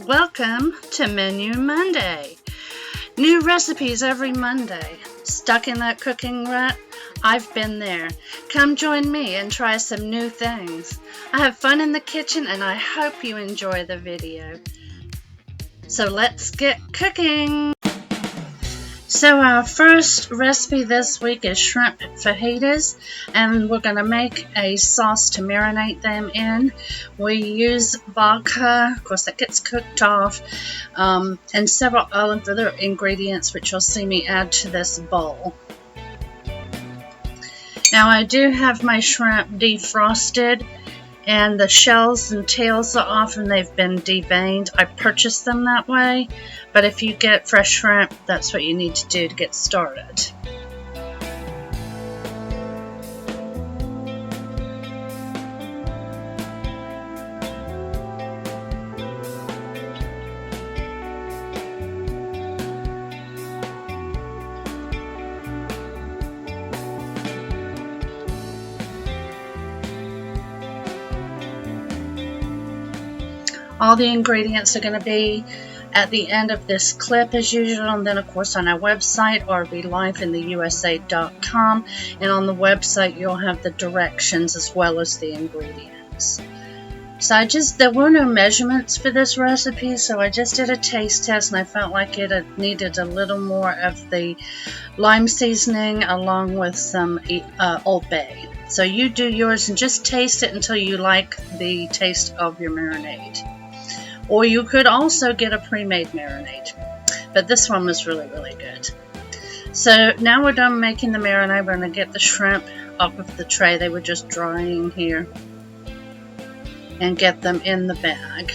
Welcome to Menu Monday. New recipes every Monday. Stuck in that cooking rut? I've been there. Come join me and try some new things. I have fun in the kitchen and I hope you enjoy the video. So let's get cooking. So our first recipe this week is shrimp fajitas, and we're going to make a sauce to marinate them in. We use vodka, of course that gets cooked off, and several other ingredients which you'll see me add to this bowl. Now I do have my shrimp defrosted, and the shells and tails are off and they've been deveined. I purchased them that way, but if you get fresh shrimp, that's what you need to do to get started. All the ingredients are going to be at the end of this clip as usual, and then of course on our website, rvlifeintheusa.com, and on the website you'll have the directions as well as the ingredients. So there were no measurements for this recipe, so I just did a taste test and I felt like it needed a little more of the lime seasoning along with some Old Bay. So you do yours and just taste it until you like the taste of your marinade. Or you could also get a pre-made marinade, but this one was really, really good. So now we're done making the marinade. We're going to get the shrimp off of the tray. They were just drying here, and get them in the bag.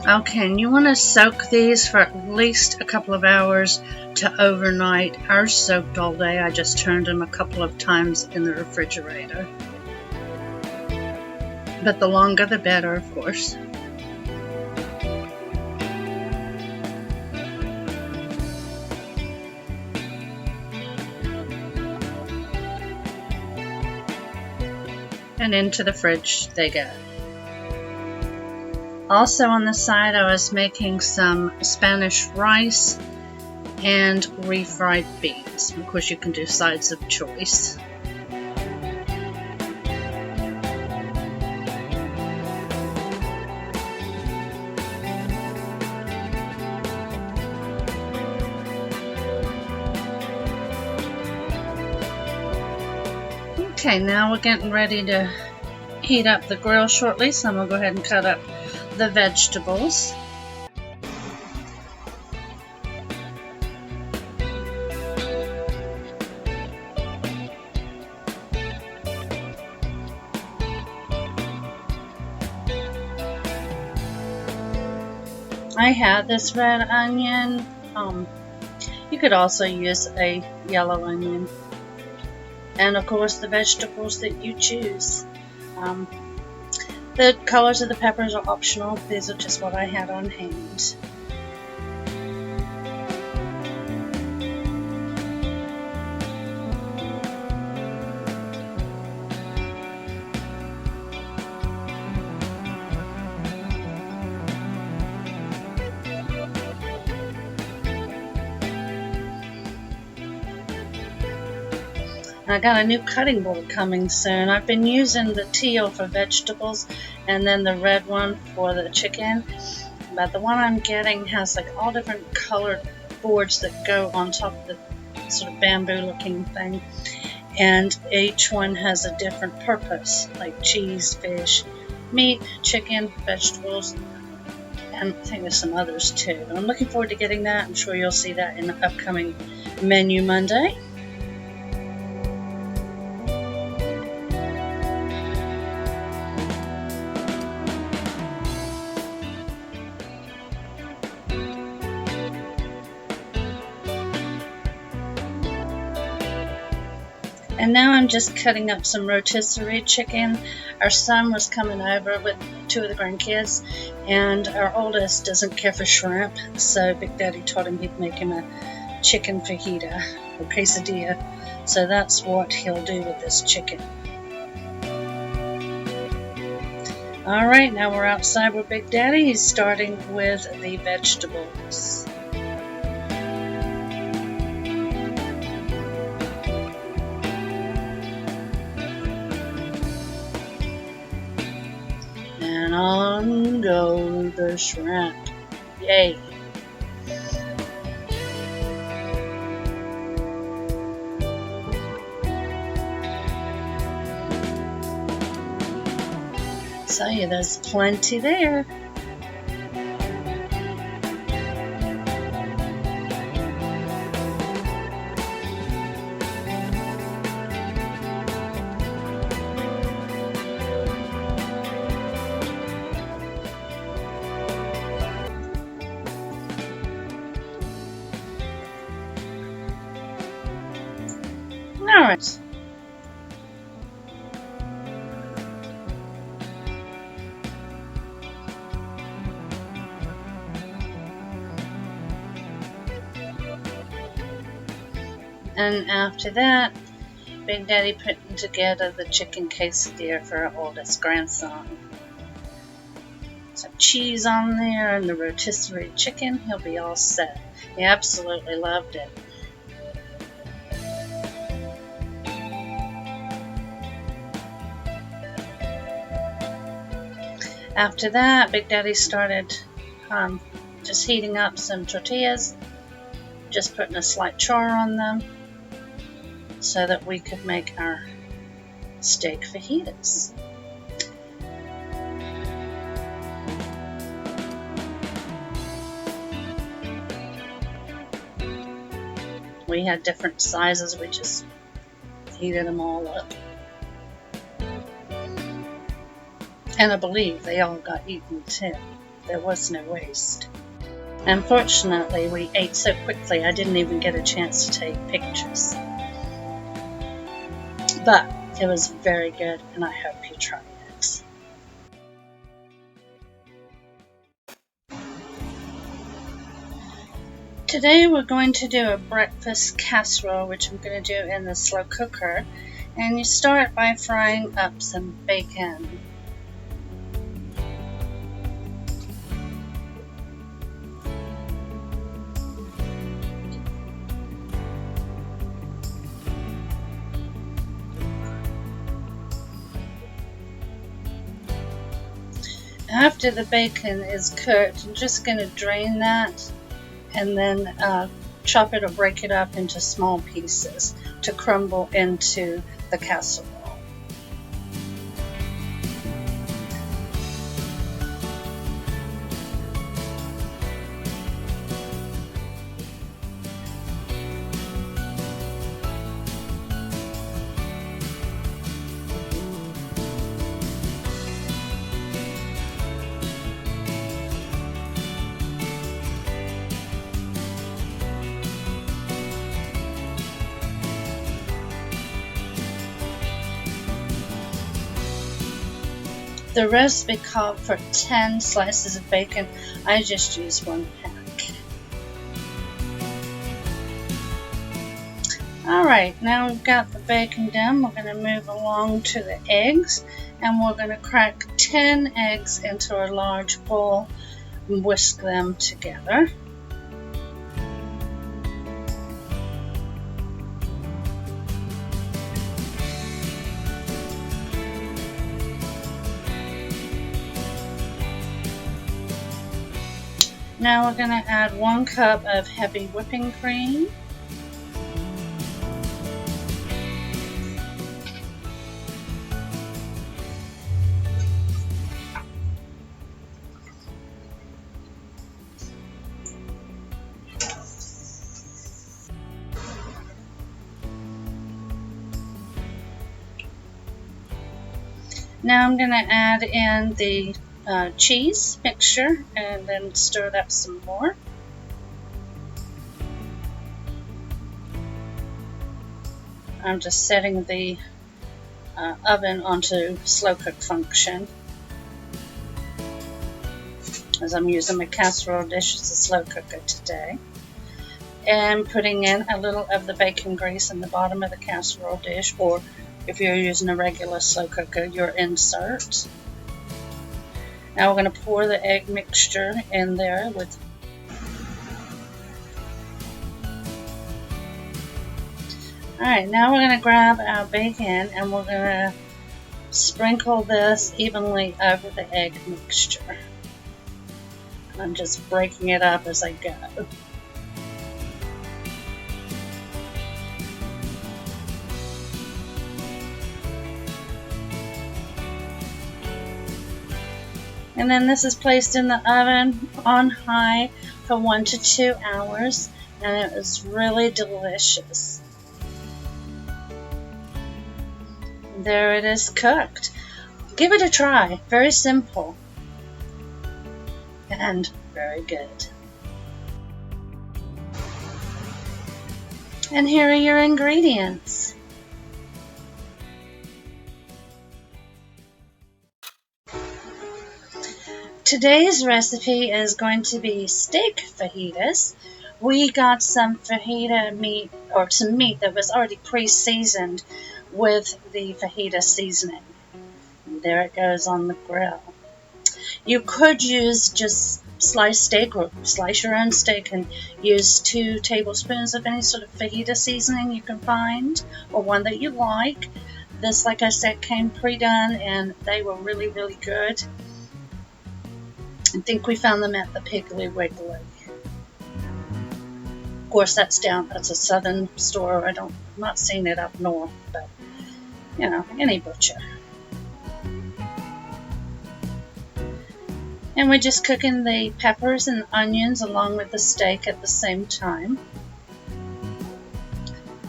Okay, and you want to soak these for at least a couple of hours to overnight. Ours soaked all day. I just turned them a couple of times in the refrigerator. But the longer the better, of course. And into the fridge they go. Also on the side, I was making some Spanish rice and refried beans. Of course, you can do sides of choice. Okay, now we're getting ready to heat up the grill shortly, so I'm going to go ahead and cut up the vegetables. I have this red onion. You could also use a yellow onion. And of course the vegetables that you choose. The colors of the peppers are optional. These are just what I had on hand. I got a new cutting board coming soon. I've been using the teal for vegetables and then the red one for the chicken. But the one I'm getting has like all different colored boards that go on top of the sort of bamboo looking thing. And each one has a different purpose, like cheese, fish, meat, chicken, vegetables, and I think there's some others too. I'm looking forward to getting that. I'm sure you'll see that in the upcoming Menu Monday. And now I'm just cutting up some rotisserie chicken. Our son was coming over with 2 of the grandkids, and our oldest doesn't care for shrimp, so Big Daddy told him he'd make him a chicken fajita or quesadilla. So that's what he'll do with this chicken. Alright, now we're outside with Big Daddy. He's starting with the vegetables. And on go the shrimp. Yay! So yeah, there's plenty there. Alright. And after that, Big Daddy putting together the chicken quesadilla for our oldest grandson. Some cheese on there and the rotisserie chicken. He'll be all set. He absolutely loved it. After that, Big Daddy started just heating up some tortillas, just putting a slight char on them so that we could make our steak fajitas. We had different sizes, we just heated them all up. And I believe they all got eaten too. There was no waste. Unfortunately, we ate so quickly I didn't even get a chance to take pictures. But it was very good, and I hope you try it. Today we're going to do a breakfast casserole, which I'm going to do in the slow cooker. And you start by frying up some bacon. After the bacon is cooked, I'm just going to drain that and then chop it or break it up into small pieces to crumble into the casserole. The recipe called for 10 slices of bacon. I just used 1 pack. Alright, now we've got the bacon done. We're going to move along to the eggs, and we're going to crack 10 eggs into a large bowl and whisk them together. Now we're going to add 1 cup of heavy whipping cream. Now I'm going to add in the cheese mixture and then stir it up some more. I'm just setting the oven onto slow cook function, as I'm using my casserole dish as a slow cooker today. And putting in a little of the bacon grease in the bottom of the casserole dish, or if you're using a regular slow cooker, your insert. Now we're going to pour the egg mixture in there with. Alright, now we're going to grab our bacon and we're going to sprinkle this evenly over the egg mixture. I'm just breaking it up as I go. And then this is placed in the oven on high for 1 to 2 hours, and it is really delicious. There it is cooked. Give it a try. Very simple and very good. And here are your ingredients. Today's recipe is going to be steak fajitas. We got some fajita meat, or some meat that was already pre-seasoned with the fajita seasoning. And there it goes on the grill. You could use just sliced steak, or slice your own steak and use 2 tablespoons of any sort of fajita seasoning you can find, or one that you like. This, like I said, came pre-done and they were really, really good. I think we found them at the Piggly Wiggly. Of course, that's a southern store. I'm not seeing it up north, but you know, any butcher. And we're just cooking the peppers and onions along with the steak at the same time.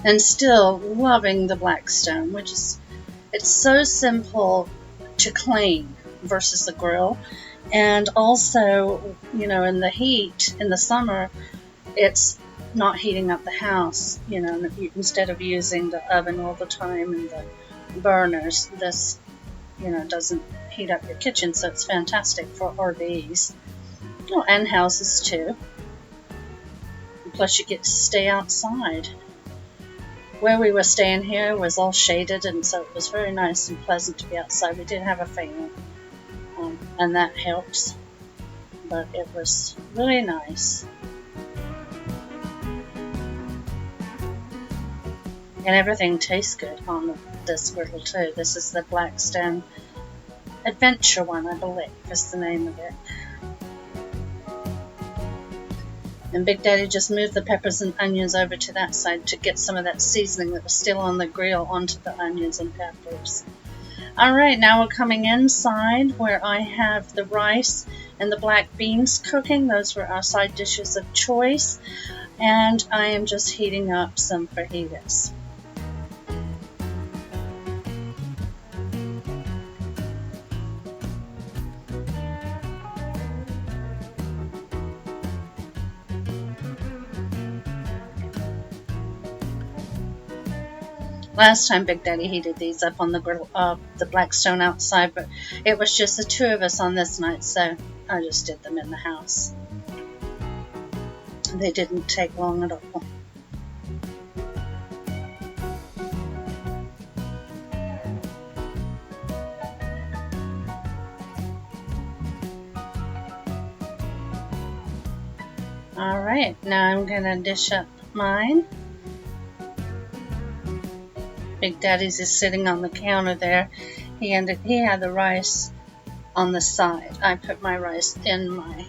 And still loving the Blackstone, which is, it's so simple to clean versus the grill. And also, you know, in the heat, in the summer, it's not heating up the house. You know, instead of using the oven all the time and the burners, this, you know, doesn't heat up your kitchen, so it's fantastic for RVs. Oh, and houses too. And plus you get to stay outside. Where we were staying here was all shaded, and so it was very nice and pleasant to be outside. We did have a fan, and that helps, but it was really nice. And everything tastes good on this griddle too. This is the Blackstone Adventure one, I believe, is the name of it. And Big Daddy just moved the peppers and onions over to that side to get some of that seasoning that was still on the grill onto the onions and peppers. Alright, now we're coming inside where I have the rice and the black beans cooking. Those were our side dishes of choice. And I am just heating up some fajitas. Last time Big Daddy heated these up on the grill, the Blackstone outside, but it was just the 2 of us on this night, so I just did them in the house. They didn't take long at all. Alright, now I'm going to dish up mine. Big Daddy's is sitting on the counter there. He had the rice on the side. I put my rice in my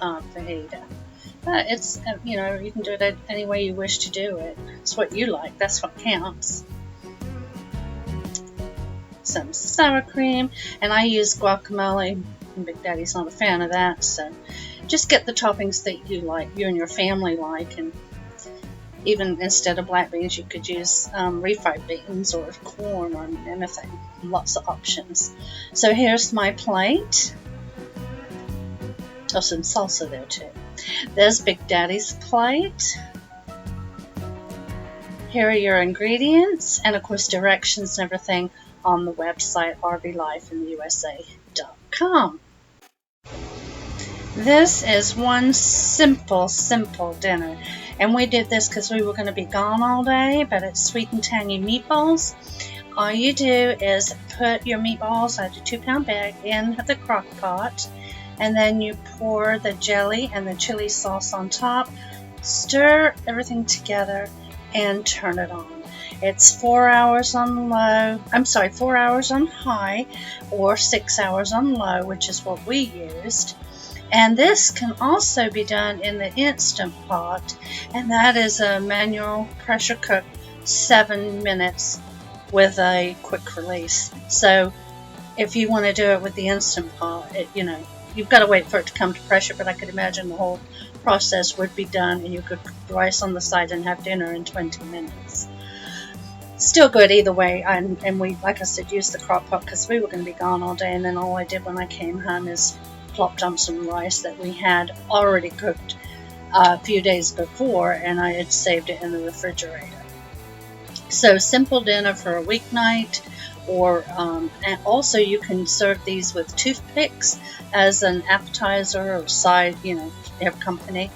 fajita. But it's, you know, you can do it any way you wish to do it. It's what you like. That's what counts. Some sour cream, and I use guacamole. And Big Daddy's not a fan of that, so just get the toppings that you like, you and your family like, and even instead of black beans, you could use refried beans or corn or anything. Lots of options. So here's my plate. Oh, some salsa there too. There's Big Daddy's plate. Here are your ingredients, and of course directions and everything on the website rblifeintheusa.com. This is one simple dinner, and we did this because we were going to be gone all day, but it's sweet and tangy meatballs. All you do is put your meatballs out of a 2-pound bag in the crock pot, and then you pour the jelly and the chili sauce on top, stir everything together, and turn it on. It's 4 hours on low, 4 hours on high, or 6 hours on low, which is what we used. And this can also be done in the Instant Pot, and that is a manual pressure cook, 7 minutes with a quick release. So if you want to do it with the Instant Pot, you've got to wait for it to come to pressure, but I could imagine the whole process would be done and you could cook the rice on the side and have dinner in 20 minutes. Still good either way, and we, like I said, used the crock pot because we were going to be gone all day, and then all I did when I came home is plopped on some rice that we had already cooked a few days before, and I had saved it in the refrigerator. So simple dinner for a weeknight, or and also you can serve these with toothpicks as an appetizer or side, have company.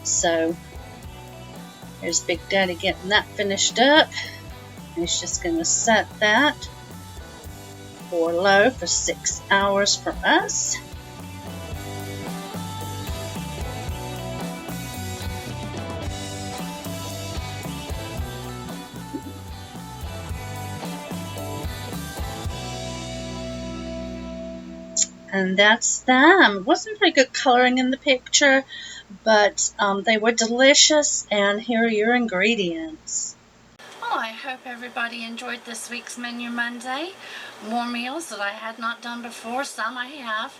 So here's Big Daddy getting that finished up. He's just going to set that for low for 6 hours for us. And that's them. Wasn't very good coloring in the picture, but they were delicious, and here are your ingredients. Well, I hope everybody enjoyed this week's Menu Monday. More meals that I had not done before, some I have,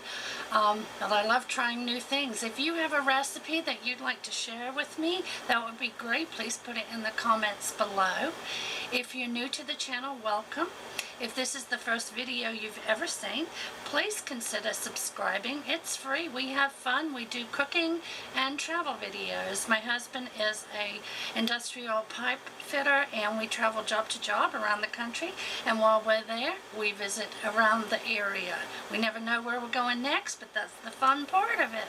but I love trying new things. If you have a recipe that you'd like to share with me, that would be great. Please put it in the comments below. If you're new to the channel, welcome. If this is the first video you've ever seen, please consider subscribing. It's free. We have fun. We do cooking and travel videos. My husband is a industrial pipe fitter, and we travel job to job around the country, and while we're there, we visit around the area. We never know where we're going next, but that's the fun part of it.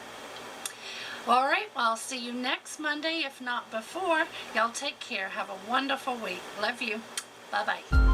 Alright, well, I'll see you next Monday, if not before. Y'all take care. Have a wonderful week. Love you. Bye-bye.